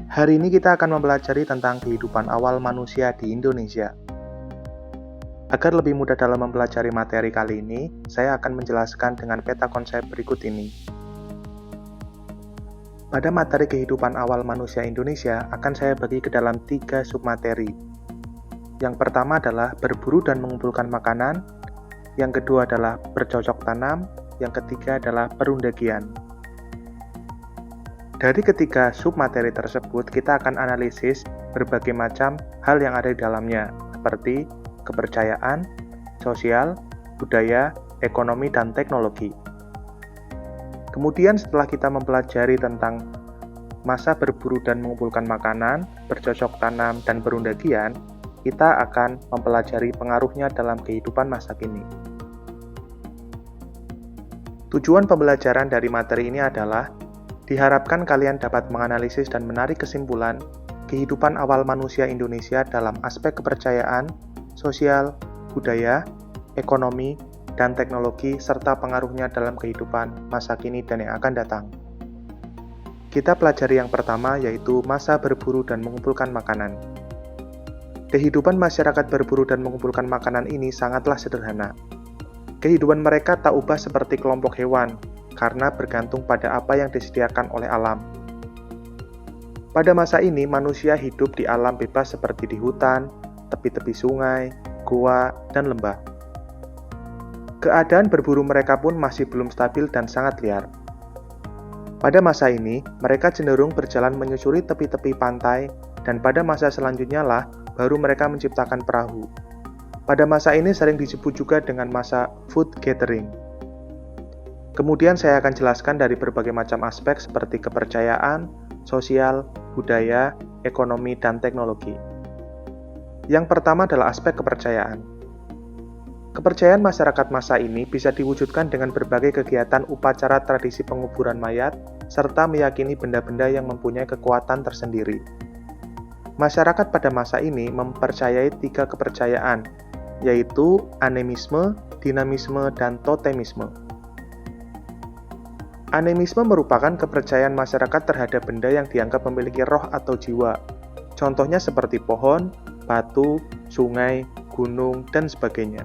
Hari ini kita akan mempelajari tentang kehidupan awal manusia di Indonesia. Agar lebih mudah dalam mempelajari materi kali ini, saya akan menjelaskan dengan peta konsep berikut ini. Pada materi kehidupan awal manusia Indonesia, akan saya bagi ke dalam 3 submateri. Yang pertama adalah berburu dan mengumpulkan makanan, yang kedua adalah bercocok tanam, yang ketiga adalah perundagian. Dari ketiga submateri tersebut, kita akan analisis berbagai macam hal yang ada di dalamnya, seperti kepercayaan, sosial, budaya, ekonomi, dan teknologi. Kemudian setelah kita mempelajari tentang masa berburu dan mengumpulkan makanan, bercocok tanam, dan perundagian, kita akan mempelajari pengaruhnya dalam kehidupan masa kini. Tujuan pembelajaran dari materi ini adalah diharapkan kalian dapat menganalisis dan menarik kesimpulan kehidupan awal manusia Indonesia dalam aspek kepercayaan, sosial, budaya, ekonomi, dan teknologi, serta pengaruhnya dalam kehidupan masa kini dan yang akan datang. Kita pelajari yang pertama, yaitu masa berburu dan mengumpulkan makanan. Kehidupan masyarakat berburu dan mengumpulkan makanan ini sangatlah sederhana. Kehidupan mereka tak ubah seperti kelompok hewan, karena bergantung pada apa yang disediakan oleh alam. Pada masa ini, manusia hidup di alam bebas seperti di hutan, tepi-tepi sungai, goa, dan lembah. Keadaan berburu mereka pun masih belum stabil dan sangat liar. Pada masa ini, mereka cenderung berjalan menyusuri tepi-tepi pantai, dan pada masa selanjutnya lah baru mereka menciptakan perahu. Pada masa ini sering disebut juga dengan masa food gathering. Kemudian saya akan jelaskan dari berbagai macam aspek seperti kepercayaan, sosial, budaya, ekonomi, dan teknologi. Yang pertama adalah aspek kepercayaan. Kepercayaan masyarakat masa ini bisa diwujudkan dengan berbagai kegiatan upacara tradisi penguburan mayat, serta meyakini benda-benda yang mempunyai kekuatan tersendiri. Masyarakat pada masa ini mempercayai 3 kepercayaan, yaitu animisme, dinamisme, dan totemisme. Animisme merupakan kepercayaan masyarakat terhadap benda yang dianggap memiliki roh atau jiwa. Contohnya seperti pohon, batu, sungai, gunung, dan sebagainya.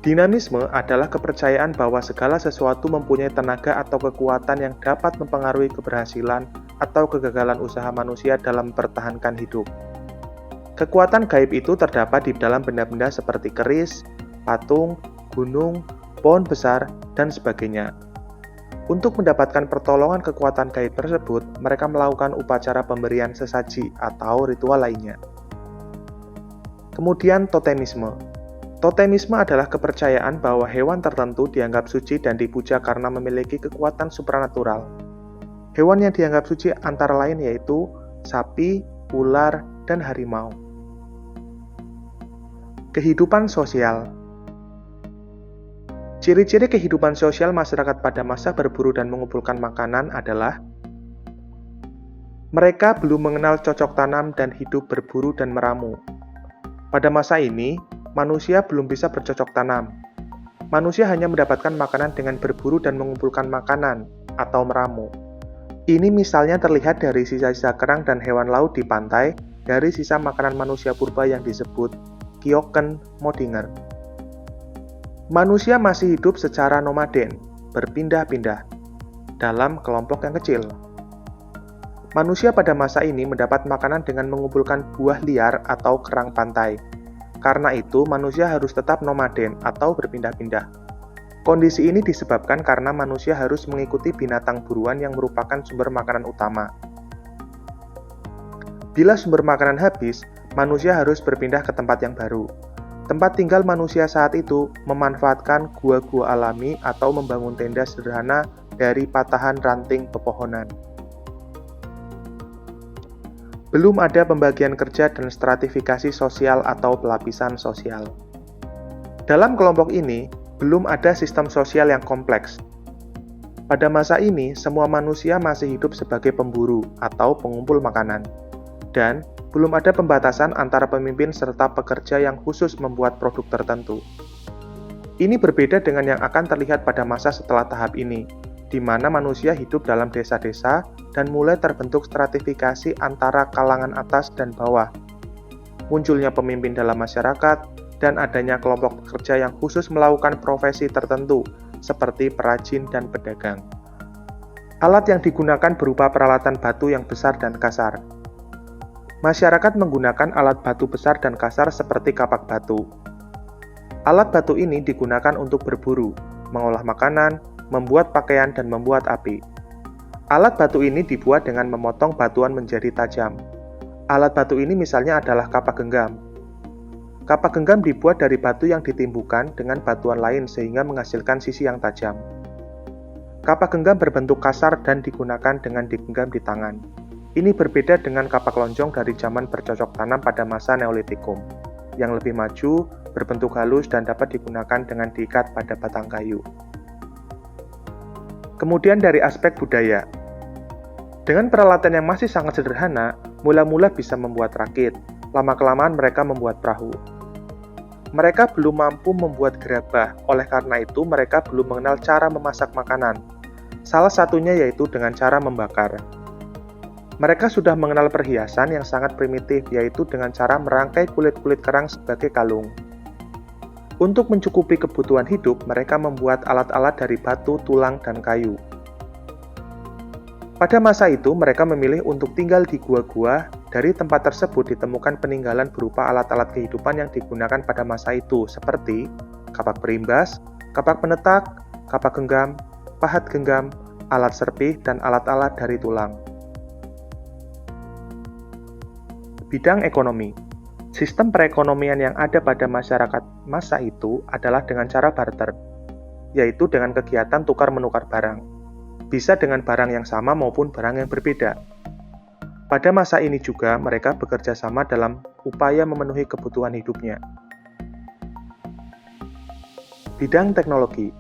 Dinamisme adalah kepercayaan bahwa segala sesuatu mempunyai tenaga atau kekuatan yang dapat mempengaruhi keberhasilan atau kegagalan usaha manusia dalam mempertahankan hidup. Kekuatan gaib itu terdapat di dalam benda-benda seperti keris, patung, gunung, pohon besar, dan sebagainya. Untuk mendapatkan pertolongan kekuatan gaib tersebut, mereka melakukan upacara pemberian sesaji atau ritual lainnya. Kemudian totemisme. Totemisme adalah kepercayaan bahwa hewan tertentu dianggap suci dan dipuja karena memiliki kekuatan supranatural. Hewan yang dianggap suci antara lain yaitu sapi, ular, dan harimau. Kehidupan sosial. Ciri-ciri kehidupan sosial masyarakat pada masa berburu dan mengumpulkan makanan adalah mereka belum mengenal cocok tanam dan hidup berburu dan meramu. Pada masa ini, manusia belum bisa bercocok tanam. Manusia hanya mendapatkan makanan dengan berburu dan mengumpulkan makanan atau meramu. Ini misalnya terlihat dari sisa-sisa kerang dan hewan laut di pantai, dari sisa makanan manusia purba yang disebut Kyoken Modinger. Manusia masih hidup secara nomaden, berpindah-pindah, dalam kelompok yang kecil. Manusia pada masa ini mendapat makanan dengan mengumpulkan buah liar atau kerang pantai. Karena itu, manusia harus tetap nomaden atau berpindah-pindah. Kondisi ini disebabkan karena manusia harus mengikuti binatang buruan yang merupakan sumber makanan utama. Bila sumber makanan habis, manusia harus berpindah ke tempat yang baru. Tempat tinggal manusia saat itu memanfaatkan gua-gua alami atau membangun tenda sederhana dari patahan ranting pepohonan. Belum ada pembagian kerja dan stratifikasi sosial atau pelapisan sosial. Dalam kelompok ini, belum ada sistem sosial yang kompleks. Pada masa ini, semua manusia masih hidup sebagai pemburu atau pengumpul makanan. Dan belum ada pembatasan antara pemimpin serta pekerja yang khusus membuat produk tertentu. Ini berbeda dengan yang akan terlihat pada masa setelah tahap ini, di di mana manusia hidup dalam desa-desa dan mulai terbentuk stratifikasi antara kalangan atas dan bawah. Munculnya pemimpin dalam masyarakat, dan adanya kelompok pekerja yang khusus melakukan profesi tertentu, seperti perajin dan pedagang. Alat yang digunakan berupa peralatan batu yang besar dan kasar. Masyarakat menggunakan alat batu besar dan kasar seperti kapak batu. Alat batu ini digunakan untuk berburu, mengolah makanan, membuat pakaian, dan membuat api. Alat batu ini dibuat dengan memotong batuan menjadi tajam. Alat batu ini misalnya adalah kapak genggam. Kapak genggam dibuat dari batu yang ditimbukan dengan batuan lain sehingga menghasilkan sisi yang tajam. Kapak genggam berbentuk kasar dan digunakan dengan digenggam di tangan. Ini berbeda dengan kapak lonjong dari zaman bercocok tanam pada masa Neolitikum, yang lebih maju, berbentuk halus dan dapat digunakan dengan diikat pada batang kayu. Kemudian dari aspek budaya. Dengan peralatan yang masih sangat sederhana, mula-mula bisa membuat rakit, lama-kelamaan mereka membuat perahu. Mereka belum mampu membuat gerabah, oleh karena itu mereka belum mengenal cara memasak makanan. Salah satunya yaitu dengan cara membakar. Mereka sudah mengenal perhiasan yang sangat primitif, yaitu dengan cara merangkai kulit-kulit kerang sebagai kalung. Untuk mencukupi kebutuhan hidup, mereka membuat alat-alat dari batu, tulang, dan kayu. Pada masa itu, mereka memilih untuk tinggal di gua-gua. Dari tempat tersebut ditemukan peninggalan berupa alat-alat kehidupan yang digunakan pada masa itu, seperti kapak berimbas, kapak penetak, kapak genggam, pahat genggam, alat serpih, dan alat-alat dari tulang. Bidang ekonomi. Sistem perekonomian yang ada pada masyarakat masa itu adalah dengan cara barter, yaitu dengan kegiatan tukar-menukar barang. Bisa dengan barang yang sama maupun barang yang berbeda. Pada masa ini juga mereka bekerja sama dalam upaya memenuhi kebutuhan hidupnya. Bidang teknologi.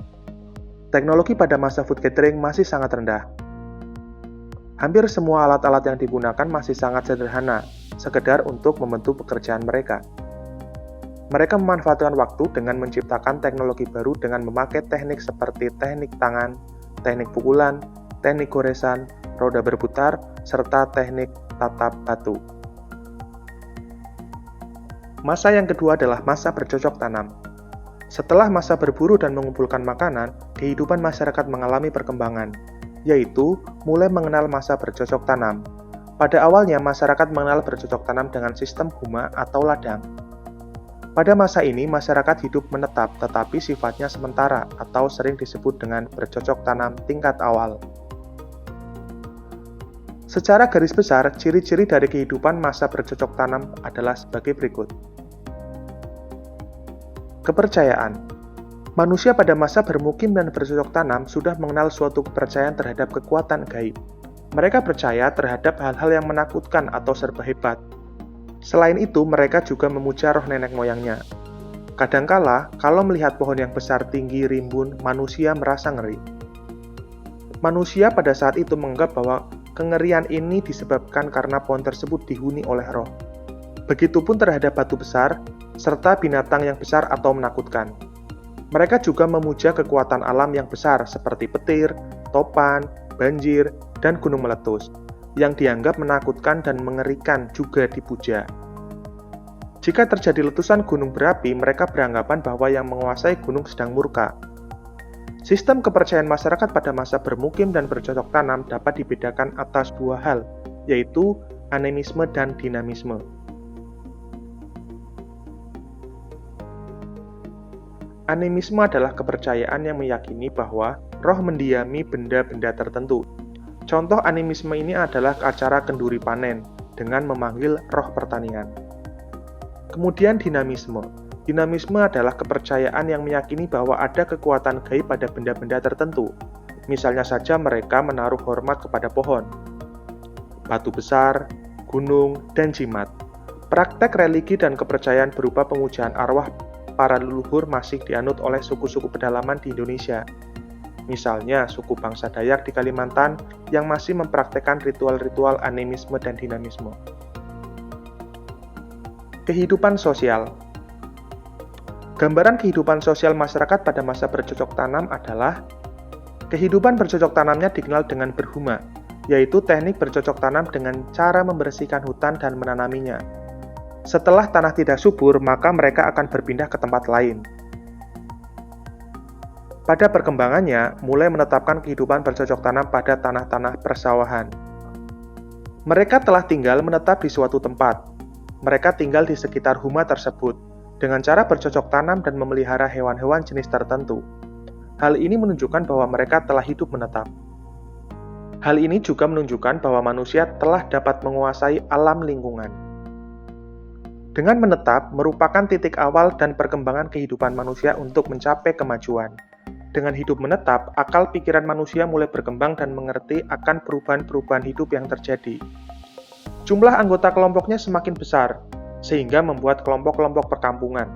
Teknologi pada masa food catering masih sangat rendah. Hampir semua alat-alat yang digunakan masih sangat sederhana, sekedar untuk membantu pekerjaan mereka. Mereka memanfaatkan waktu dengan menciptakan teknologi baru dengan memakai teknik seperti teknik tangan, teknik pukulan, teknik goresan, roda berputar, serta teknik tatap batu. Masa yang kedua adalah masa bercocok tanam. Setelah masa berburu dan mengumpulkan makanan, kehidupan masyarakat mengalami perkembangan, yaitu mulai mengenal masa bercocok tanam. Pada awalnya, masyarakat mengenal bercocok tanam dengan sistem huma atau ladang. Pada masa ini, masyarakat hidup menetap tetapi sifatnya sementara atau sering disebut dengan bercocok tanam tingkat awal. Secara garis besar, ciri-ciri dari kehidupan masa bercocok tanam adalah sebagai berikut. Kepercayaan. Manusia pada masa bermukim dan bercocok tanam sudah mengenal suatu kepercayaan terhadap kekuatan gaib. Mereka percaya terhadap hal-hal yang menakutkan atau serba hebat. Selain itu, mereka juga memuja roh nenek moyangnya. Kadangkala, kalau melihat pohon yang besar, tinggi, rimbun, manusia merasa ngeri. Manusia pada saat itu menganggap bahwa kengerian ini disebabkan karena pohon tersebut dihuni oleh roh. Begitupun terhadap batu besar, serta binatang yang besar atau menakutkan. Mereka juga memuja kekuatan alam yang besar seperti petir, topan, banjir, dan gunung meletus, yang dianggap menakutkan dan mengerikan juga dipuja. Jika terjadi letusan gunung berapi, mereka beranggapan bahwa yang menguasai gunung sedang murka. Sistem kepercayaan masyarakat pada masa bermukim dan bercocok tanam dapat dibedakan atas dua hal, yaitu animisme dan dinamisme. Animisme adalah kepercayaan yang meyakini bahwa roh mendiami benda-benda tertentu. Contoh animisme ini adalah acara kenduri panen dengan memanggil roh pertanian. Kemudian dinamisme. Dinamisme adalah kepercayaan yang meyakini bahwa ada kekuatan gaib pada benda-benda tertentu. Misalnya saja mereka menaruh hormat kepada pohon, batu besar, gunung, dan jimat. Praktek religi dan kepercayaan berupa pemujaan arwah para leluhur masih dianut oleh suku-suku pedalaman di Indonesia. Misalnya, suku bangsa Dayak di Kalimantan yang masih mempraktekkan ritual-ritual animisme dan dinamisme. Kehidupan sosial. Gambaran kehidupan sosial masyarakat pada masa bercocok tanam adalah Kehidupan bercocok tanamnya dikenal dengan berhuma, yaitu teknik bercocok tanam dengan cara membersihkan hutan dan menanaminya. Setelah tanah tidak subur, maka mereka akan berpindah ke tempat lain. Pada perkembangannya, mulai menetapkan kehidupan bercocok tanam pada tanah-tanah persawahan. Mereka telah tinggal menetap di suatu tempat. Mereka tinggal di sekitar huma tersebut, dengan cara bercocok tanam dan memelihara hewan-hewan jenis tertentu. Hal ini menunjukkan bahwa mereka telah hidup menetap. Hal ini juga menunjukkan bahwa manusia telah dapat menguasai alam lingkungan. Dengan menetap merupakan titik awal dan perkembangan kehidupan manusia untuk mencapai kemajuan. Dengan hidup menetap, akal pikiran manusia mulai berkembang dan mengerti akan perubahan-perubahan hidup yang terjadi. Jumlah anggota kelompoknya semakin besar, sehingga membuat kelompok-kelompok perkampungan.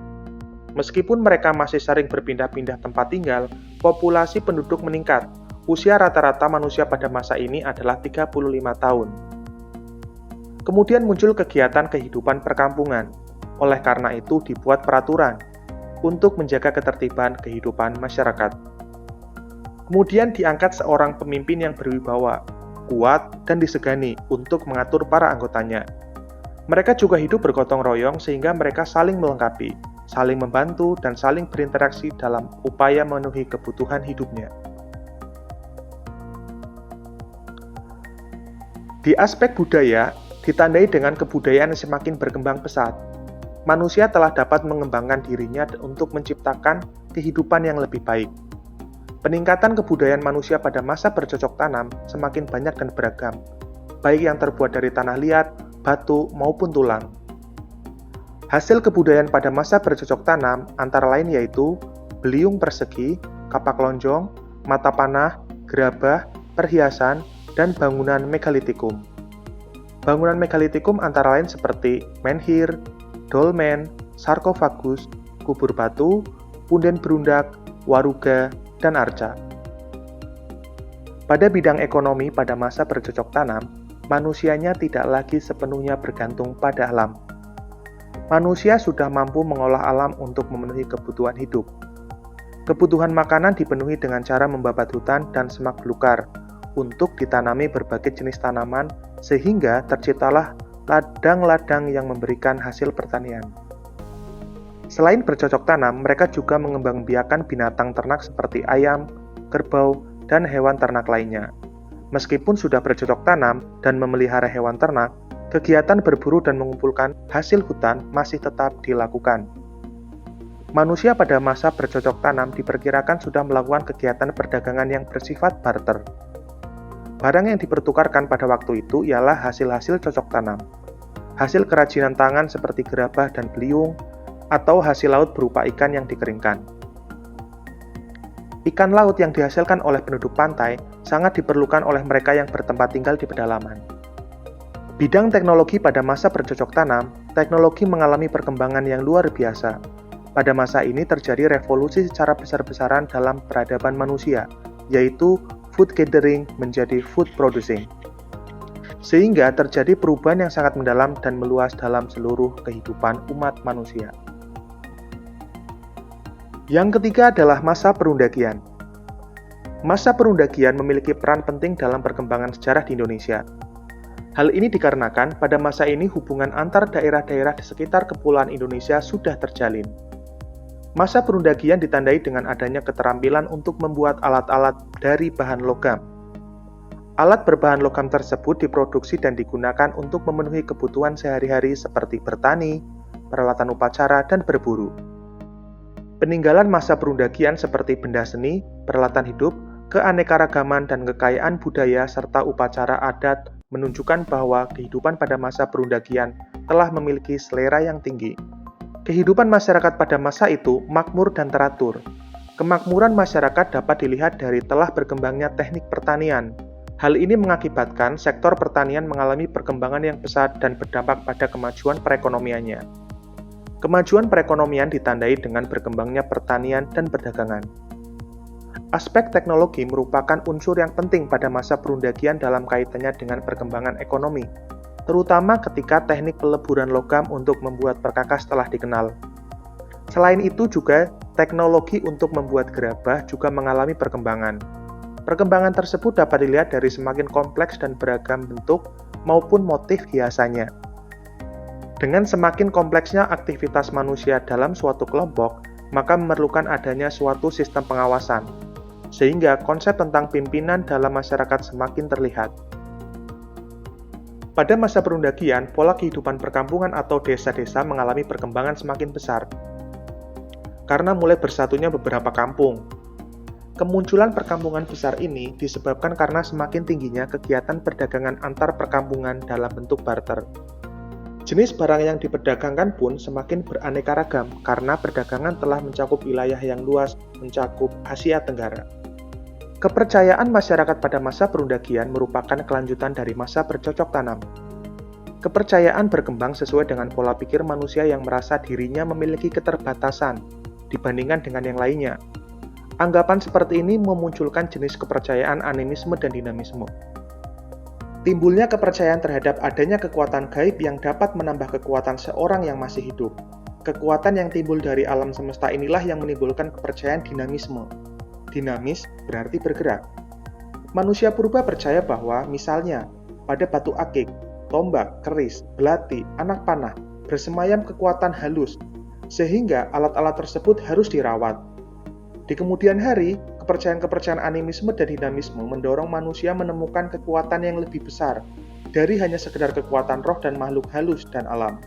Meskipun mereka masih sering berpindah-pindah tempat tinggal, populasi penduduk meningkat. Usia rata-rata manusia pada masa ini adalah 35 tahun. Kemudian muncul kegiatan kehidupan perkampungan. Oleh karena itu dibuat peraturan untuk menjaga ketertiban kehidupan masyarakat. Kemudian diangkat seorang pemimpin yang berwibawa, kuat, dan disegani untuk mengatur para anggotanya. Mereka juga hidup bergotong royong sehingga mereka saling melengkapi, saling membantu, dan saling berinteraksi dalam upaya memenuhi kebutuhan hidupnya. Di aspek budaya, ditandai dengan kebudayaan yang semakin berkembang pesat. Manusia telah dapat mengembangkan dirinya untuk menciptakan kehidupan yang lebih baik. Peningkatan kebudayaan manusia pada masa bercocok tanam semakin banyak dan beragam, baik yang terbuat dari tanah liat, batu, maupun tulang. Hasil kebudayaan pada masa bercocok tanam antara lain yaitu beliung persegi, kapak lonjong, mata panah, gerabah, perhiasan, dan bangunan megalitikum. Bangunan megalitikum antara lain seperti menhir, dolmen, sarkofagus, kubur batu, punden berundak, waruga, dan arca. Pada bidang ekonomi pada masa bercocok tanam, manusianya tidak lagi sepenuhnya bergantung pada alam. Manusia sudah mampu mengolah alam untuk memenuhi kebutuhan hidup. Kebutuhan makanan dipenuhi dengan cara membabat hutan dan semak belukar untuk ditanami berbagai jenis tanaman sehingga terciptalah ladang-ladang yang memberikan hasil pertanian. Selain bercocok tanam, mereka juga mengembangbiakan binatang ternak seperti ayam, kerbau, dan hewan ternak lainnya. Meskipun sudah bercocok tanam dan memelihara hewan ternak, kegiatan berburu dan mengumpulkan hasil hutan masih tetap dilakukan. Manusia pada masa bercocok tanam diperkirakan sudah melakukan kegiatan perdagangan yang bersifat barter. Barang yang dipertukarkan pada waktu itu ialah hasil-hasil cocok tanam. Hasil kerajinan tangan seperti gerabah dan beliung, atau hasil laut berupa ikan yang dikeringkan. Ikan laut yang dihasilkan oleh penduduk pantai sangat diperlukan oleh mereka yang bertempat tinggal di pedalaman. Bidang teknologi pada masa bercocok tanam, teknologi mengalami perkembangan yang luar biasa. Pada masa ini terjadi revolusi secara besar-besaran dalam peradaban manusia, yaitu food gathering menjadi food producing. Sehingga terjadi perubahan yang sangat mendalam dan meluas dalam seluruh kehidupan umat manusia. Yang ketiga adalah masa perundakian. Masa perundakian memiliki peran penting dalam perkembangan sejarah di Indonesia. Hal ini dikarenakan pada masa ini hubungan antar daerah-daerah di sekitar kepulauan Indonesia sudah terjalin. Masa perundakian ditandai dengan adanya keterampilan untuk membuat alat-alat dari bahan logam. Alat berbahan logam tersebut diproduksi dan digunakan untuk memenuhi kebutuhan sehari-hari seperti bertani, peralatan upacara, dan berburu. Peninggalan masa perundakian seperti benda seni, peralatan hidup, keanekaragaman dan kekayaan budaya serta upacara adat menunjukkan bahwa kehidupan pada masa perundakian telah memiliki selera yang tinggi. Kehidupan masyarakat pada masa itu makmur dan teratur. Kemakmuran masyarakat dapat dilihat dari telah berkembangnya teknik pertanian. Hal ini mengakibatkan sektor pertanian mengalami perkembangan yang pesat dan berdampak pada kemajuan perekonomiannya. Kemajuan perekonomian ditandai dengan berkembangnya pertanian dan perdagangan. Aspek teknologi merupakan unsur yang penting pada masa perundakian dalam kaitannya dengan perkembangan ekonomi, terutama ketika teknik peleburan logam untuk membuat perkakas telah dikenal. Selain itu juga, teknologi untuk membuat gerabah juga mengalami perkembangan. Perkembangan tersebut dapat dilihat dari semakin kompleks dan beragam bentuk maupun motif hiasannya. Dengan semakin kompleksnya aktivitas manusia dalam suatu kelompok, maka memerlukan adanya suatu sistem pengawasan, sehingga konsep tentang pimpinan dalam masyarakat semakin terlihat. Pada masa perundagian, pola kehidupan perkampungan atau desa-desa mengalami perkembangan semakin besar, karena mulai bersatunya beberapa kampung. Kemunculan perkampungan besar ini disebabkan karena semakin tingginya kegiatan perdagangan antar perkampungan dalam bentuk barter. Jenis barang yang diperdagangkan pun semakin beraneka ragam karena perdagangan telah mencakup wilayah yang luas, mencakup Asia Tenggara. Kepercayaan masyarakat pada masa perundagian merupakan kelanjutan dari masa bercocok tanam. Kepercayaan berkembang sesuai dengan pola pikir manusia yang merasa dirinya memiliki keterbatasan dibandingkan dengan yang lainnya. Anggapan seperti ini memunculkan jenis kepercayaan animisme dan dinamisme. Timbulnya kepercayaan terhadap adanya kekuatan gaib yang dapat menambah kekuatan seorang yang masih hidup. Kekuatan yang timbul dari alam semesta inilah yang menimbulkan kepercayaan dinamisme. Dinamis berarti bergerak. Manusia purba percaya bahwa misalnya pada batu akik, tombak, keris, belati, anak panah bersemayam kekuatan halus, sehingga alat-alat tersebut harus dirawat. Di kemudian hari, kepercayaan-kepercayaan animisme dan dinamisme mendorong manusia menemukan kekuatan yang lebih besar dari hanya sekedar kekuatan roh dan makhluk halus dan alam.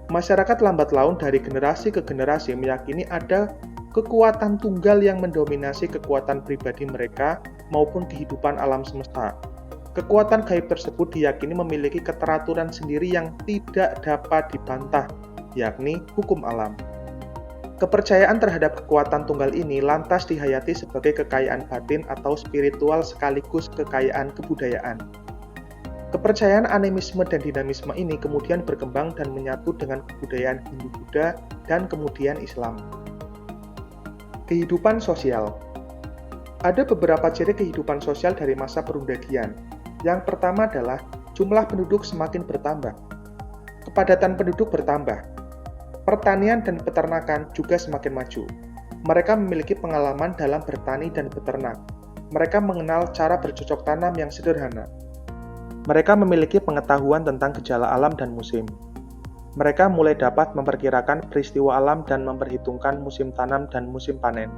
Masyarakat lambat laun dari generasi ke generasi meyakini ada kekuatan tunggal yang mendominasi kekuatan pribadi mereka maupun kehidupan alam semesta. Kekuatan gaib tersebut diyakini memiliki keteraturan sendiri yang tidak dapat dibantah, yakni hukum alam. Kepercayaan terhadap kekuatan tunggal ini lantas dihayati sebagai kekayaan batin atau spiritual sekaligus kekayaan kebudayaan. Kepercayaan animisme dan dinamisme ini kemudian berkembang dan menyatu dengan kebudayaan Hindu-Buddha dan kemudian Islam. Kehidupan sosial. Ada beberapa ciri kehidupan sosial dari masa perundagian. Yang pertama adalah jumlah penduduk semakin bertambah. Kepadatan penduduk bertambah. Pertanian dan peternakan juga semakin maju. Mereka memiliki pengalaman dalam bertani dan beternak. Mereka mengenal cara bercocok tanam yang sederhana. Mereka memiliki pengetahuan tentang gejala alam dan musim. Mereka mulai dapat memperkirakan peristiwa alam dan memperhitungkan musim tanam dan musim panen.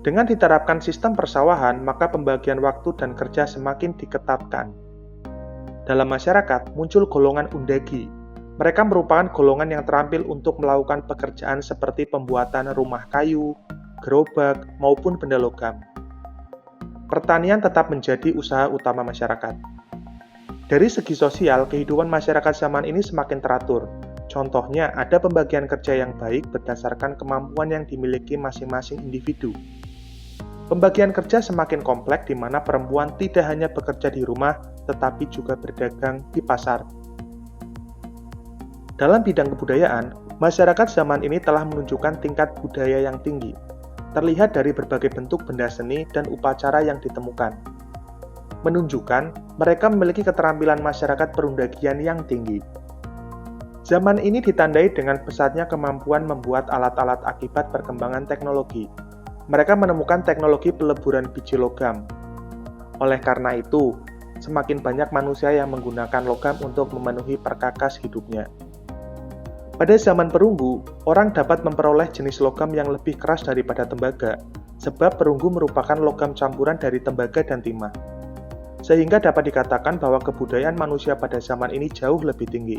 Dengan diterapkan sistem persawahan, maka pembagian waktu dan kerja semakin diketatkan. Dalam masyarakat, muncul golongan undagi. Mereka merupakan golongan yang terampil untuk melakukan pekerjaan seperti pembuatan rumah kayu, gerobak, maupun benda logam. Pertanian tetap menjadi usaha utama masyarakat. Dari segi sosial, kehidupan masyarakat zaman ini semakin teratur. Contohnya, ada pembagian kerja yang baik berdasarkan kemampuan yang dimiliki masing-masing individu. Pembagian kerja semakin kompleks di mana perempuan tidak hanya bekerja di rumah, tetapi juga berdagang di pasar. Dalam bidang kebudayaan, masyarakat zaman ini telah menunjukkan tingkat budaya yang tinggi, terlihat dari berbagai bentuk benda seni dan upacara yang ditemukan. Menunjukkan mereka memiliki keterampilan masyarakat perundagian yang tinggi. Zaman ini ditandai dengan pesatnya kemampuan membuat alat-alat akibat perkembangan teknologi. Mereka menemukan teknologi peleburan biji logam. Oleh karena itu, semakin banyak manusia yang menggunakan logam untuk memenuhi perkakas hidupnya. Pada zaman perunggu, orang dapat memperoleh jenis logam yang lebih keras daripada tembaga, sebab perunggu merupakan logam campuran dari tembaga dan timah. Sehingga dapat dikatakan bahwa kebudayaan manusia pada zaman ini jauh lebih tinggi.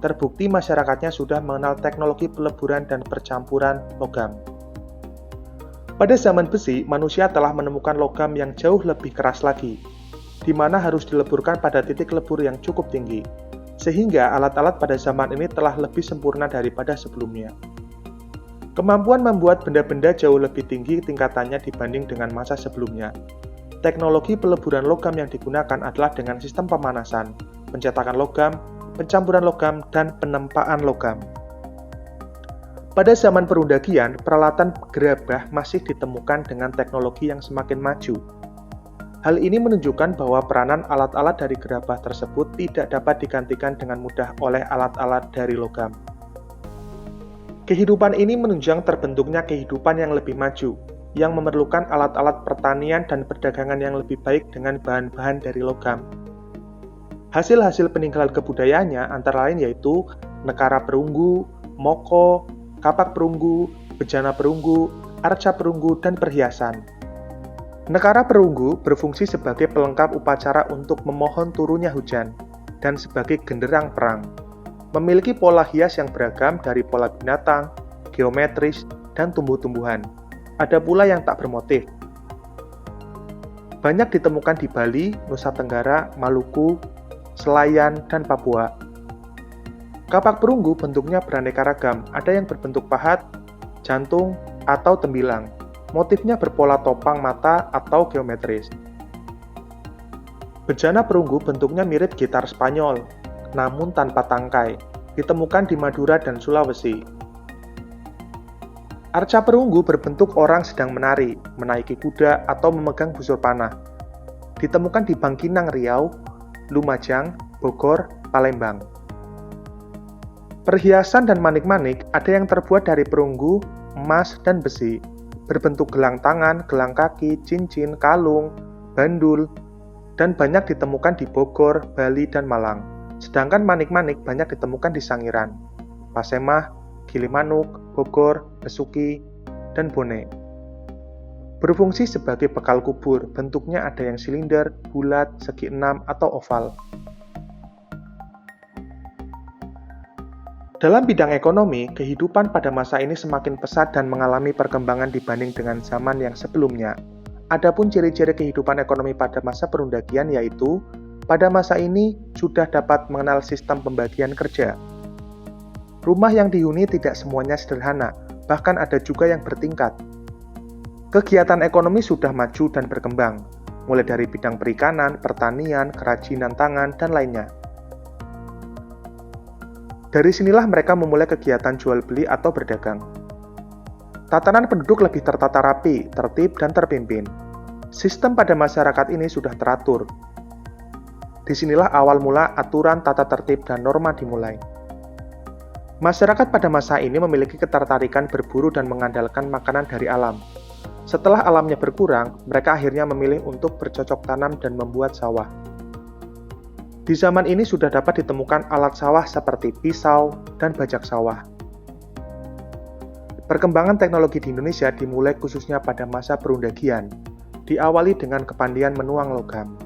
Terbukti masyarakatnya sudah mengenal teknologi peleburan dan percampuran logam. Pada zaman besi, manusia telah menemukan logam yang jauh lebih keras lagi, di mana harus dileburkan pada titik lebur yang cukup tinggi. Sehingga alat-alat pada zaman ini telah lebih sempurna daripada sebelumnya. Kemampuan membuat benda-benda jauh lebih tinggi tingkatannya dibanding dengan masa sebelumnya. Teknologi peleburan logam yang digunakan adalah dengan sistem pemanasan, pencetakan logam, pencampuran logam, dan penempaan logam. Pada zaman perundagian, peralatan gerabah masih ditemukan dengan teknologi yang semakin maju. Hal ini menunjukkan bahwa peranan alat-alat dari gerabah tersebut tidak dapat digantikan dengan mudah oleh alat-alat dari logam. Kehidupan ini menunjang terbentuknya kehidupan yang lebih maju. yang memerlukan alat-alat pertanian dan perdagangan yang lebih baik dengan bahan-bahan dari logam. Hasil-hasil peninggalan kebudayaannya antara lain yaitu nekara perunggu, moko, kapak perunggu, bejana perunggu, arca perunggu, dan perhiasan. Nekara perunggu berfungsi sebagai pelengkap upacara untuk memohon turunnya hujan dan sebagai genderang perang. Memiliki pola hias yang beragam dari pola binatang, geometris, dan tumbuh-tumbuhan. Ada pula yang tak bermotif. Banyak ditemukan di Bali, Nusa Tenggara, Maluku, Selayar, dan Papua. Kapak perunggu bentuknya beraneka ragam, ada yang berbentuk pahat, jantung, atau tembilang. Motifnya berpola topang mata atau geometris. Bejana perunggu bentuknya mirip gitar Spanyol, namun tanpa tangkai, ditemukan di Madura dan Sulawesi. Arca perunggu berbentuk orang sedang menari, menaiki kuda, atau memegang busur panah. Ditemukan di Bangkinang Riau, Lumajang, Bogor, Palembang. Perhiasan dan manik-manik ada yang terbuat dari perunggu, emas, dan besi, berbentuk gelang tangan, gelang kaki, cincin, kalung, bandul, dan banyak ditemukan di Bogor, Bali, dan Malang. Sedangkan manik-manik banyak ditemukan di Sangiran, Pasemah, Gilimanuk, Bogor, Besuki, dan Bone. Berfungsi sebagai bekal kubur, bentuknya ada yang silinder, bulat, segi enam, atau oval. Dalam bidang ekonomi, kehidupan pada masa ini semakin pesat dan mengalami perkembangan dibanding dengan zaman yang sebelumnya. Adapun ciri-ciri kehidupan ekonomi pada masa perundakian yaitu, pada masa ini sudah dapat mengenal sistem pembagian kerja. Rumah yang dihuni tidak semuanya sederhana, bahkan ada juga yang bertingkat. Kegiatan ekonomi sudah maju dan berkembang, mulai dari bidang perikanan, pertanian, kerajinan tangan, dan lainnya. Dari sinilah mereka memulai kegiatan jual beli atau berdagang. Tatanan penduduk lebih tertata rapi, tertib, dan terpimpin. Sistem pada masyarakat ini sudah teratur. Disinilah awal mula aturan tata tertib dan norma dimulai. Masyarakat pada masa ini memiliki ketertarikan berburu dan mengandalkan makanan dari alam. Setelah alamnya berkurang, mereka akhirnya memilih untuk bercocok tanam dan membuat sawah. Di zaman ini sudah dapat ditemukan alat sawah seperti pisau dan bajak sawah. Perkembangan teknologi di Indonesia dimulai khususnya pada masa perundakian, diawali dengan kepandaian menuang logam.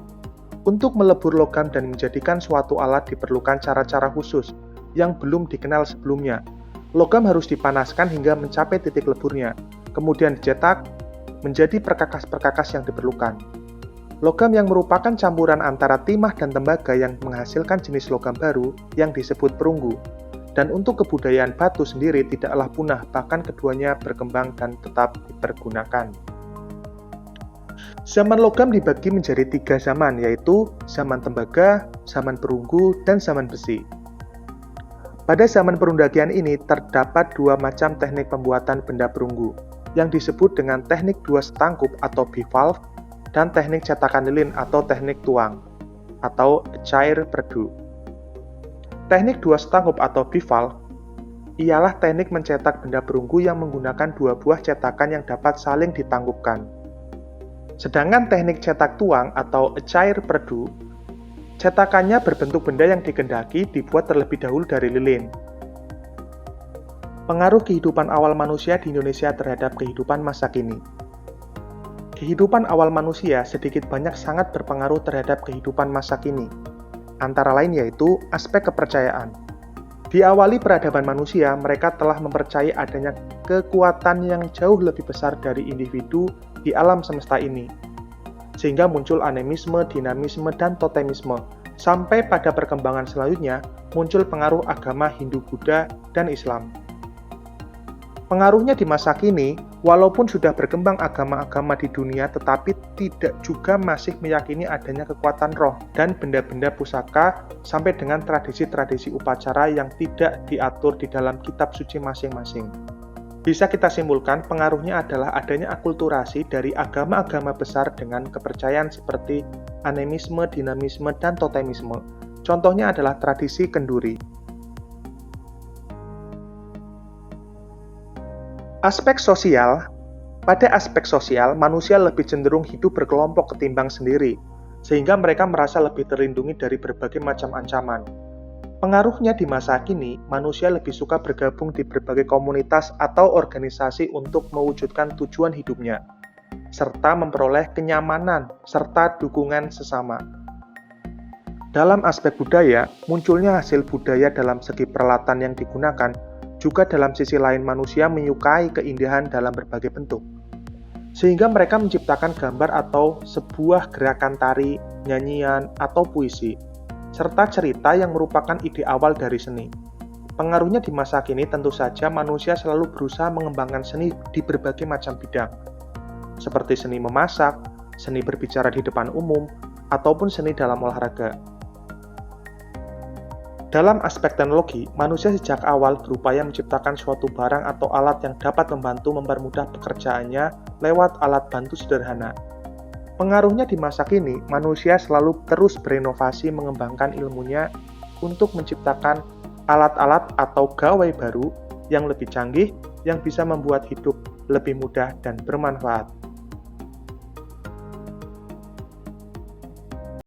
Untuk melebur logam dan menjadikan suatu alat diperlukan cara-cara khusus yang belum dikenal sebelumnya. Logam harus dipanaskan hingga mencapai titik leburnya, kemudian dicetak menjadi perkakas-perkakas yang diperlukan. Logam yang merupakan campuran antara timah dan tembaga yang menghasilkan jenis logam baru yang disebut perunggu. Dan untuk kebudayaan batu sendiri tidaklah punah, bahkan keduanya berkembang dan tetap dipergunakan. Zaman logam dibagi menjadi 3 zaman, yaitu zaman tembaga, zaman perunggu, dan zaman besi. Pada zaman perundakian ini terdapat 2 macam teknik pembuatan benda perunggu, yang disebut dengan teknik 2 setangkup atau bivalve dan teknik cetakan lilin atau teknik tuang atau cair perdu. Teknik 2 setangkup atau bivalve ialah teknik mencetak benda perunggu yang menggunakan 2 buah cetakan yang dapat saling ditanggupkan. Sedangkan teknik cetak tuang atau cair perdu, cetakannya berbentuk benda yang dikehendaki dibuat terlebih dahulu dari lilin. Pengaruh kehidupan awal manusia di Indonesia terhadap kehidupan masa kini. Kehidupan awal manusia sedikit banyak sangat berpengaruh terhadap kehidupan masa kini. Antara lain yaitu aspek kepercayaan. Diawali peradaban manusia, mereka telah mempercayai adanya kekuatan yang jauh lebih besar dari individu di alam semesta ini. Sehingga muncul animisme, dinamisme, dan totemisme. Sampai pada perkembangan selanjutnya, muncul pengaruh agama Hindu, Buddha, dan Islam. Pengaruhnya di masa kini, walaupun sudah berkembang agama-agama di dunia, tetapi tidak juga masih meyakini adanya kekuatan roh dan benda-benda pusaka sampai dengan tradisi-tradisi upacara yang tidak diatur di dalam kitab suci masing-masing. Bisa kita simpulkan, pengaruhnya adalah adanya akulturasi dari agama-agama besar dengan kepercayaan seperti animisme, dinamisme, dan totemisme. Contohnya adalah tradisi kenduri. Aspek sosial, Pada aspek sosial, manusia lebih cenderung hidup berkelompok ketimbang sendiri, sehingga mereka merasa lebih terlindungi dari berbagai macam ancaman. Pengaruhnya di masa kini, manusia lebih suka bergabung di berbagai komunitas atau organisasi untuk mewujudkan tujuan hidupnya, serta memperoleh kenyamanan serta dukungan sesama. Dalam aspek budaya, munculnya hasil budaya dalam segi peralatan yang digunakan, juga dalam sisi lain manusia menyukai keindahan dalam berbagai bentuk. Sehingga mereka menciptakan gambar atau sebuah gerakan tari, nyanyian, atau puisi, serta cerita yang merupakan ide awal dari seni. Pengaruhnya di masa kini tentu saja manusia selalu berusaha mengembangkan seni di berbagai macam bidang, seperti seni memasak, seni berbicara di depan umum, ataupun seni dalam olahraga. Dalam aspek teknologi, manusia sejak awal berupaya menciptakan suatu barang atau alat yang dapat membantu mempermudah pekerjaannya lewat alat bantu sederhana. Pengaruhnya di masa kini, manusia selalu terus berinovasi mengembangkan ilmunya untuk menciptakan alat-alat atau gawai baru yang lebih canggih yang bisa membuat hidup lebih mudah dan bermanfaat.